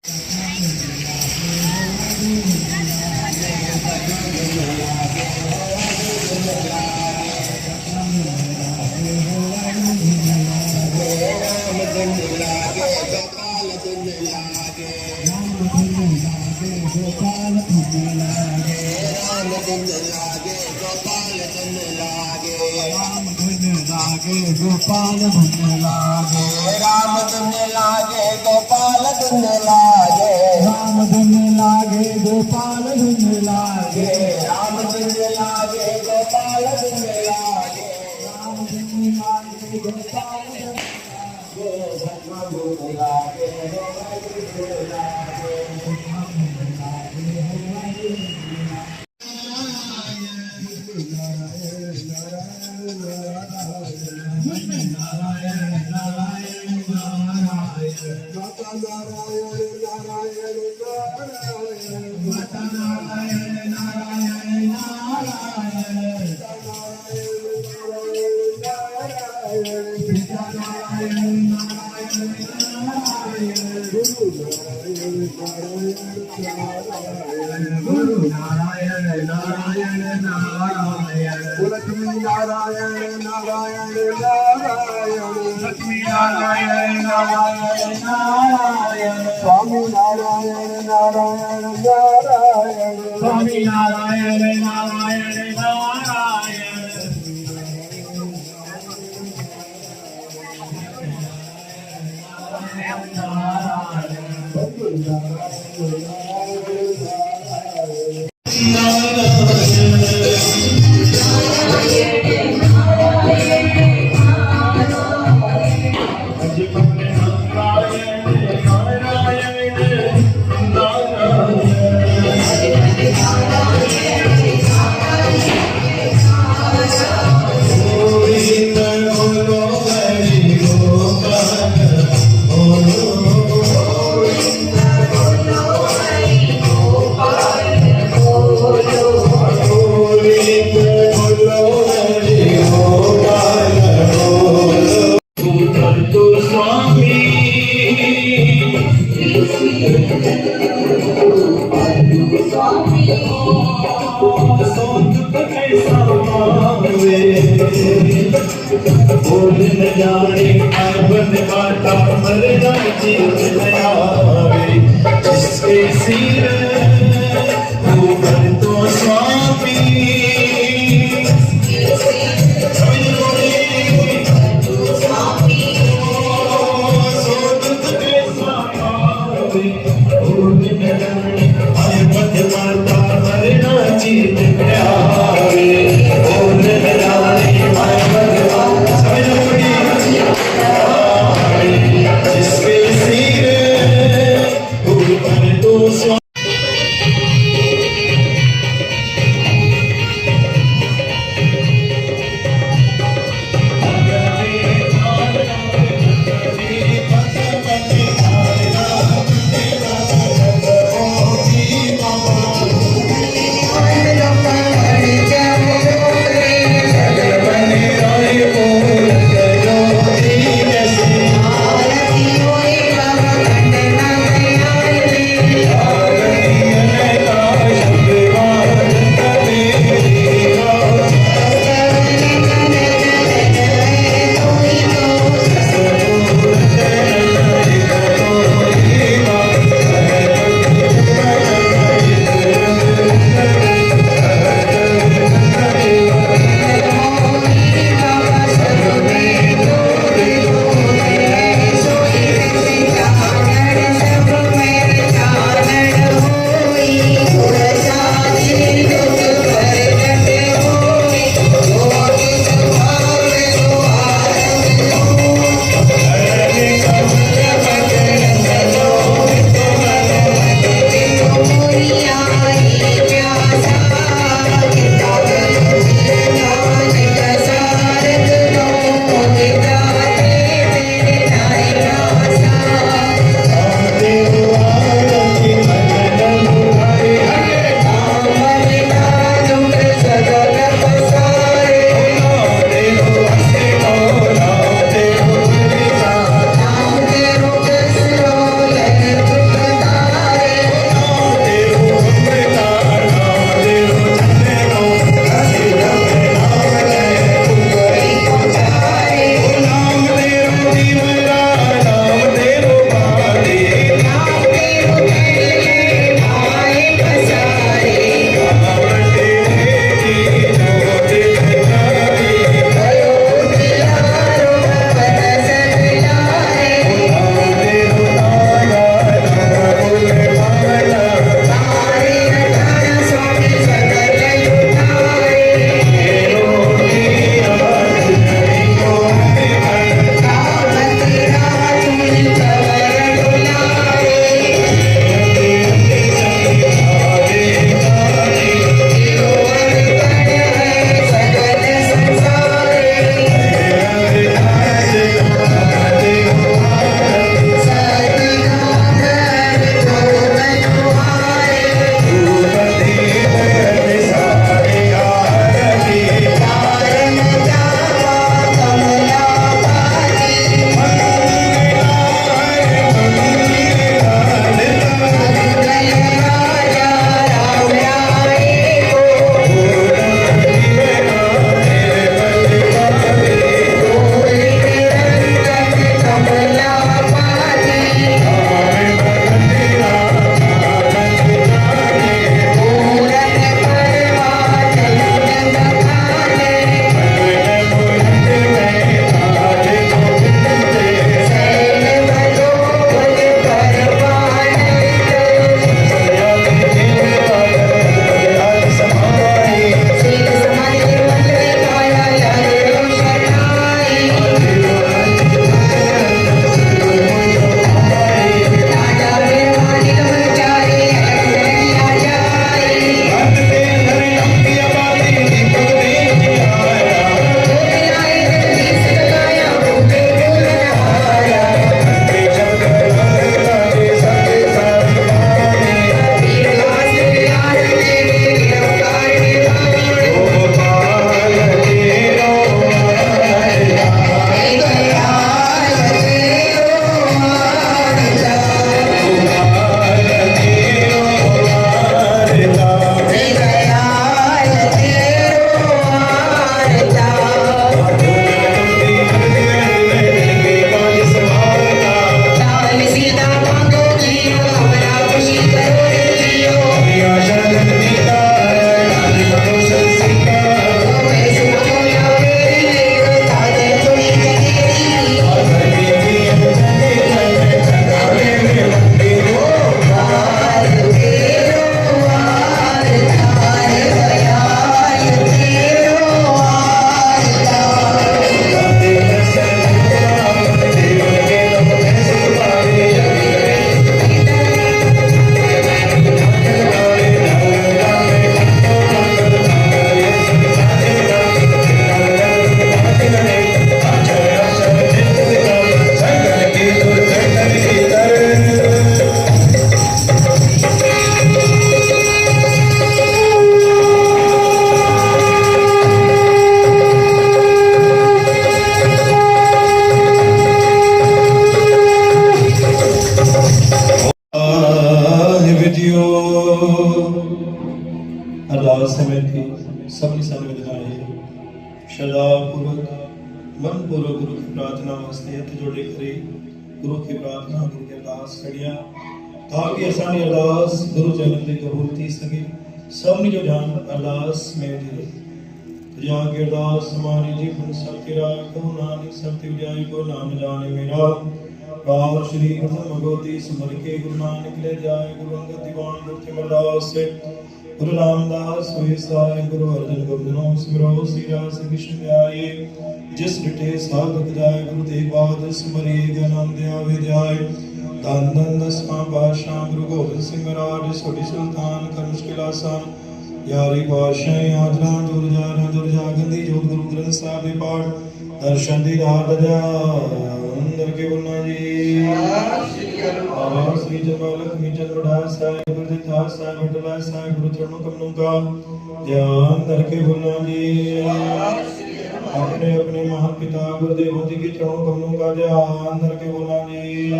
गोपाल धुन लागे, राम धुन लागे गोपाल धुन लागे, राम धुन लागे गोपाल धुन लागे, राम धुन लागे गोपाल धुन लागे, राम धुन लागे गोपाल धुन लागे, गुरु नारायण नारायण नारायण, लक्ष्मी नारायण नारायण नारायण, लक्ष्मी नारायण नारायण नारायण, स्वामी नारायण नारायण नारायण, स्वामी नारायण नारायण नारायण, जाने बन बाटा मर जाए जीत नयावे, जिसके सिर ऊपर तो स्वामी, श्रद्धापूर्वक मन पूर्वक गुरु की प्रार्थना वास्ते हथ जोड़े करे गुरु की प्रार्थना गुरु की अरदास करिया ताकि असानी अरदास गुरु चरण की कबूल थी सके सबने जो ध्यान अरदास में धीरे या के अरदास हमारी जीवन सत्य राखो नानक सत्य उजाई को नाम जाने मेरा और श्री गुरु भगवती सिमर के गुरु नानक ले जाए गुरु अंगद दीवान गुरु अमरदास से गुरु रामदास वेसाय गुरु अर्जन गोविंदो सिमरो श्री रास कृष्ण ध्याये जिस रिटे साधक जाय गुरु तेग बहादुर सिमरिए ज्ञानंद विद्याय धन धन दसवां पातशाह गुरु गोबिंद सिंह महाराज सोढ़ी सुल्तान कर मुश्किल आसान यारी पातशाह आदरा दुर्जा गंदी जोत गुरु ग्रंथ साहिब दे पाठ दर्शन दी रात दया अंदर के बोलना जी श्री जमालक मीचन बढ़ा साहिब गुरु था साहिब बटला साहिब गुरु चरणों कमलों का ध्यान करके बोलना जी अपने अपने महान पिता गुरुदेव जी के चरणों कमलों का ध्यान करके बोलना जी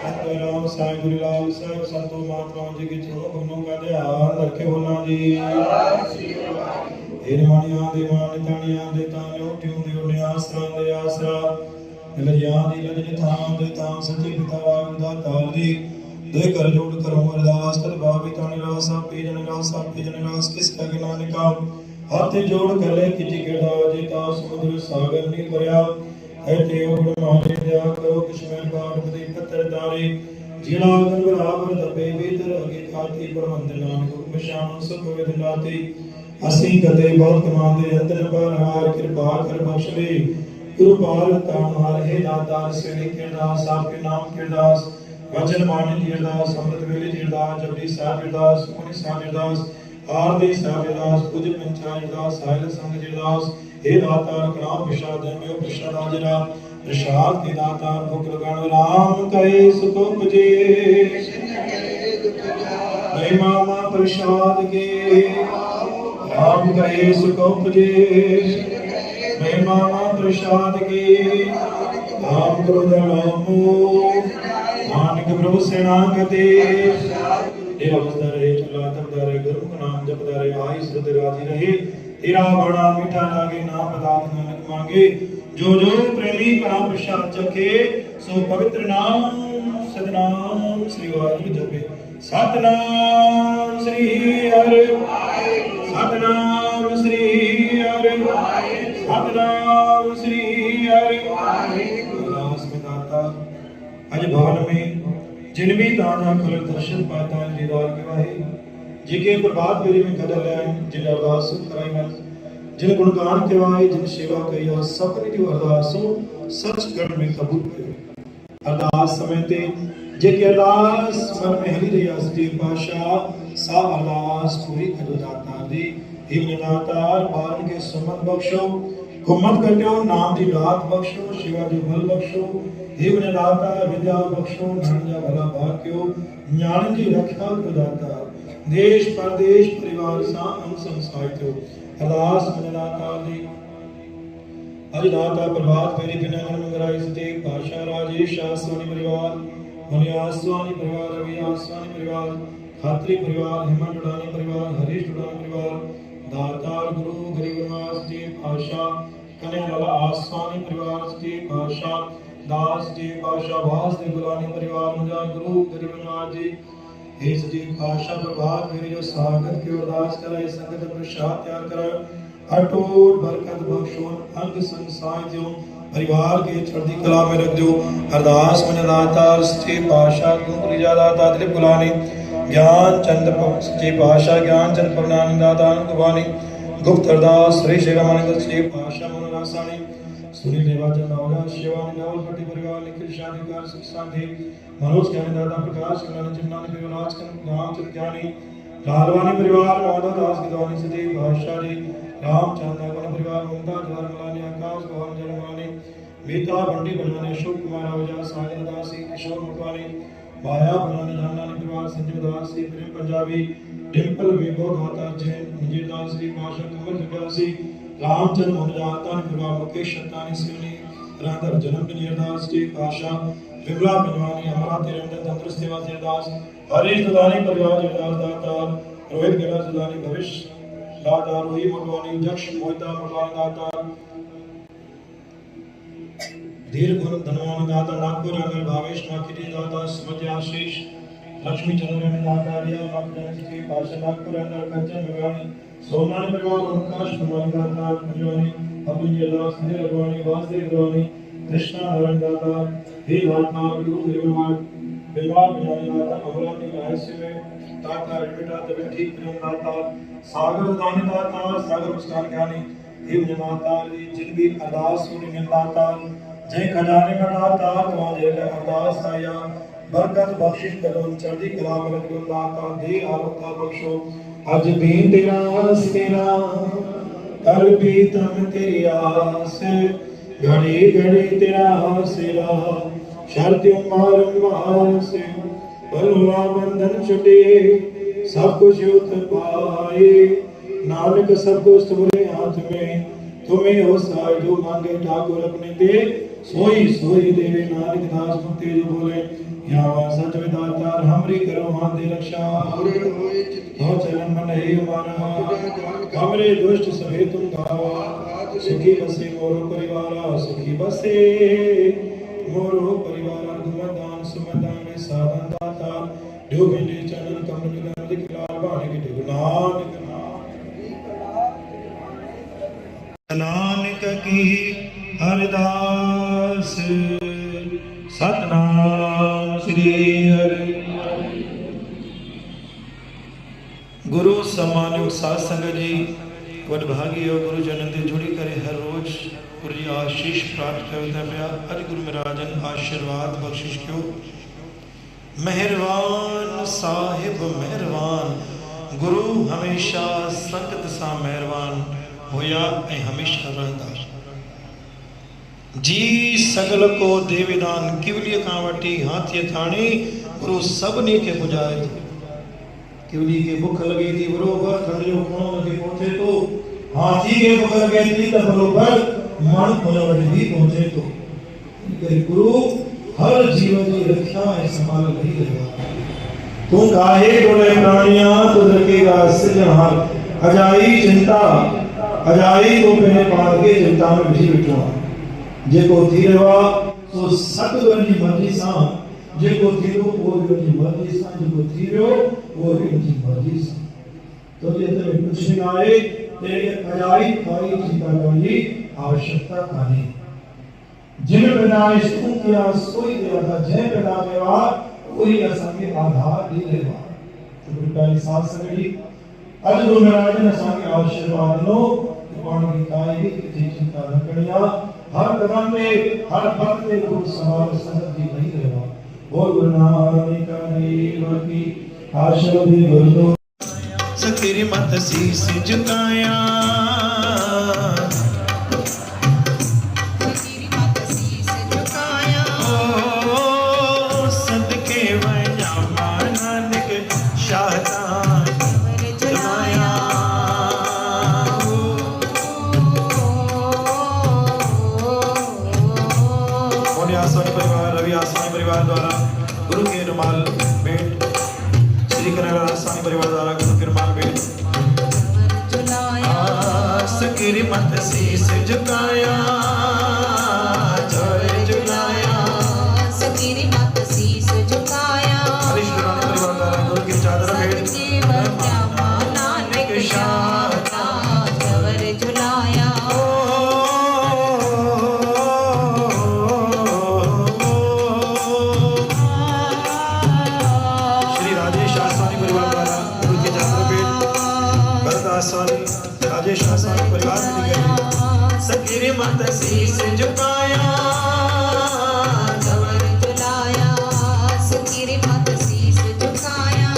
संत राम साहिब गुरुलाल साहिब संतों महात्माओं जी के चरणों कमलों का ध्यान करके बोलना जी हे मानिया दे मान तानिया दे तानियो ट्यूं दे आसरा लजिया दी लजने थाम दे ताम सच्चे पिता वाहिगुरू दा ताल जी दे कर जोड़ करो अरदास तद भावी ताने रासा पे जन रास किस का नानका हाथ जोड़ कर ले किति केड़ा जे ता समुद्र सागर नील भरिया है ते उड़ मारे दया करो किस्मत काट पति पत्थर तारे जिला गन बराबर दबे भीतर अगे खाती परमंद नानक उपशान सुख विद लाते ਅਸੀਂ ਕਦੇ ਬਹੁਤ ਕਮਾਉਂਦੇ ਅੰਦਰ ਪਰ ਹਾਰ ਕਿਰਪਾ ਕਰ ਬਖਸ਼ ਲੈ ਗੁਰੂ ਪਾਲ ਤਾਮਾਰ ਹੈ ਦਾਤਾਰ ਸਵੇਲੇ ਕਿਰਦਾਸ ਆਪਕੇ ਨਾਮ ਕਿਰਦਾਸ ਵਚਨ ਬਾਣੀ ਦੀ ਅਰਦਾਸ ਅੰਮ੍ਰਿਤ ਵੇਲੇ ਦੀ ਅਰਦਾਸ ਜਪਜੀ ਸਾਹਿਬ ਅਰਦਾਸ ਸੁਖਮਨੀ ਸਾਹਿਬ ਅਰਦਾਸ ਆਰਤੀ ਸਾਹਿਬ ਅਰਦਾਸ ਕੁਝ ਪੰਚਾਇਤ ਅਰਦਾਸ ਸਾਹਿਲ ਸੰਗ ਦੀ ਅਰਦਾਸ हे ਦਾਤਾਰ ਕਰਾਮ ਪ੍ਰਸ਼ਾਦ ਦੇਵ ਪ੍ਰਸ਼ਾਦ ਆਜਰਾ ਪ੍ਰਸ਼ਾਦ ਦੇ ਦਾਤਾਰ ਭੁਖ ਲਗਾਣ ਰਾਮ ਕਹੇ ਸੁਖ ਉਪਜੇ ਮਹਿਮਾ ਪ੍ਰਸ਼ਾਦ ਕੇ राम कहे सुख उपजे महिमा प्रसाद के राम क्रोध रामो नानक प्रभु सेना कते हे अवस्था रहे चला तपदा रहे गुरु का नाम जपदा रहे आई सुध राजी रहे तेरा बड़ा मीठा लागे नाम पदार्थ नानक मांगे जो प्रेमी परा प्रसाद चखे सो पवित्र नाम सतनाम श्री वाहिगुरू जपे सतनाम श्री हरि सतनाम श्री हरि सतनाम श्री हरि उल्लास में दाता आज भवन में जिन भी दाना खुल दर्शन पाता है दीदार के वाहे जिके प्रभात फेरी में कदर ले जिन अरदास कराई में जिन गुणगान के वाहे जिन सेवा कई सबने जो अरदासों सच कर में कबूल करे अरदास समय ते जेके अरदास मन में हली रही सच्चे पातशाह सा अरदास पूरी करो दाता दी हे दातार बारन के सुमन बख्शो कुमत कटियो नाम दी रात बख्शो शिवा दी बल बख्शो हे दाता विद्या बख्शो ज्ञान जा भला भाग्यो ज्ञान दी रक्षा करो दाता देश परदेश परिवार सा हम संसारितो अरदास मन दाता दी दाता प्रभात फेरी बिना मंगराई सच्चे पातशाह राजेश आसवानी परिवार मुनियासवानी परिवार रवि आसवानी परिवार खात्री परिवार हेमंत उड़ानी परिवार हरीश उड़ानी परिवार दातार गुरु गरीब निवास जी पातशाह कन्हैयालाल आसवानी परिवार जी पातशाह दास जी पातशाह भास जी गुलानी परिवार मुझा गुरु गरीब निवास जी हे सजी पातशाह प्रभात मेरी जो सागत की अरदास कराए संगत प्रसाद तैयार कराए अटूट बरकत बख्शो अंग संसाय जो परिवार के चढ़ती कला में रख दो अरदास में दातार सच्चे पातशाह गुरु दाता दिलीप गुलानी ज्ञान चंद सच्चे पातशाह ज्ञान चंद पवनानी दाता गुबानी गुप्त अरदास श्री श्री रामानंद सच्चे पातशाह मनोरासानी सुनी देवाचन नवरा शिवानी नवल भट्टी परिवार निखिल शादीकार सुख शांति मनोज ज्ञानी दाता प्रकाश कल्याणी चिन्नानी परिवार रामचंद्र ज्ञानी लालवानी परिवार माधव दास गिदवानी सच्चे पातशाह जी रामचंद्र गण परिवार ममता द्वार मलानी आकाश भवन जलमानी मीता बंडी बनाने अशोक कुमार आहुजा सागर दासी किशोर मोटवानी माया बनाने जाननानी परिवार संजीव दासी प्रेम पंजाबी डिम्पल विभो दाता जैन मंजीर दास श्री पाशा कमल जगासी रामचंद्र मोहनदाता परिवार मुकेश शतानी सिवनी राधा जन्म निरदास जी पाशा विमला पंजवानी अमरा तिरंदर तंदुरुस्त सेवा दास हरीश दुदानी परिवार जगदास दाता रोहित गला दुदानी भविष्य दाता रोही मोटवानी जक्ष मोहिता मोटवानी दाता धीर गुण धनवान दाता नागपुर अंगल भावेश नाकिनी दाता समझ आशीष लक्ष्मी चंद्र दाता रिया नागजन श्री पार्षद नागपुर अंगल कंचन भगवानी सोमनाथ परिवार ओंकार भगवानी दाता भगवानी अपुंज दास निर भगवानी वासुदेव भगवानी कृष्णा नारायण दाता हे दाता गुरु निर्मल विवाह भगवानी दाता अवरानी रहस्य में दाता बेटा तब ठीक प्रेम दाता सागर दानी दाता सागर मुस्कान ज्ञानी हे दाता जिन भी अरदास सुनी दाता जय खजाने का दाता तुम्हारे अरदास आया बरकत बख्शिश करो चढ़ी कला मलक दाता दे आरोग्य बख्शो आज भी तेरा कल भी तम तेरी आस घड़ी घड़ी तेरा सिरा शर्तियों मारम से बलवा बंधन छुटे सब कुछ उठ पाए नानक सब कुछ तुम्हारे हाथ में तुम्हें हो सहाय जो मांगे ठाकुर अपने दे सोई सोई देवे नानक दास मुक्ति जो बोले यहाँ सच विदाता हमरी करो हाथ दे रक्षा तो चरण मन है हमारा हमरे दुष्ट सभे तुम गावा सुखी बसे मोरो परिवारा सुखी बसे मोरो परिवारा गुमदान सुमदान साधन दाता जो बिंदे चरण कमल मिलन दिखला बाणे के गुनान नानक की अरदास सतनाम श्री हरि गुरु सम्मान साध संगत जी वडभागी और गुरु जनन ते जुड़ी करे हर रोज गुरु जी आशीष प्राप्त करता पिया अज गुरु महाराजन आशीर्वाद बख्शिश क्यों मेहरबान साहिब मेहरबान गुरु हमेशा संगत सा मेहरबान होया ऐं हमेशा रहंदा जी सगल को देविदान किवली का वटी हाथी थाणी गुरु सबनी के बुझाए थो किवली के भूख लगी थी बरोबर ठंडियो कोणो लगे पहुंचे तो हाथी के भूख लगे थी तो बरोबर मन कोणो भी पहुंचे तो गुरु हर जीव की रक्षा है संभाल रही है तू काहे डोले प्राणिया तुझ के सिरहार अजाई चिंता अजाई को पहले पार के चिंता में भी बिठो जेको थी रहा सो सतगुरु जी मर्जी सा जेको थी रो वो जी मर्जी सा जेको थी रो वो जी मर्जी सा तो ये तो कुछ नहीं आए तेरे अजाई खाई चिंता करने आवश्यकता काहे जिन पैदाइश तू किया सोई देवा था जय पैदा देवा वही असांगे आधार दी देवा तो गुरुकाई साथ सगड़ी अज गुरु महाराज ने असांगे आशीर्वाद लो पाण की काई की चिंता न करिया हर कदम में हर पल में गुरु सवाल संगत जी नहीं रहवा बोल गुरु नानक देव की आशीर्वाद गुरु सखीरी मत शीस झुकाया मत शीस झुकाया जय झुकाया सकीरी मत शीस झुकाया हरीश परिवार द्वारा गुरु की चादर भेंट नानक शाता जवर झुलाया श्री राजेश आसवानी परिवार द्वारा गुरु की चादर भेंट भरत आसवानी राजेश आसवानी परिवार सकीरी मत शीस झुकाया जवर झुलाया सकीरी मत शीस झुकाया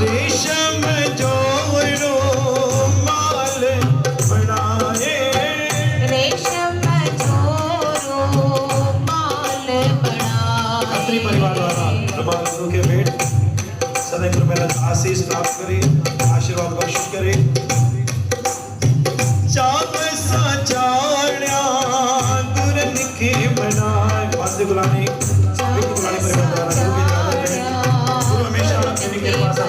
रेशम जोरो माल बनाए रेशम जोरो माल बनाए खत्री परिवार द्वारा प्रभात गुरु के भेंट सदैव गुरु महाराज आशीष प्राप्त करे आशीर्वाद बख्शिश करे चाप साचाड़िया दूर निखे बनाए पास गुलानी परिवार गुरु हमेशा अपनी कृपा से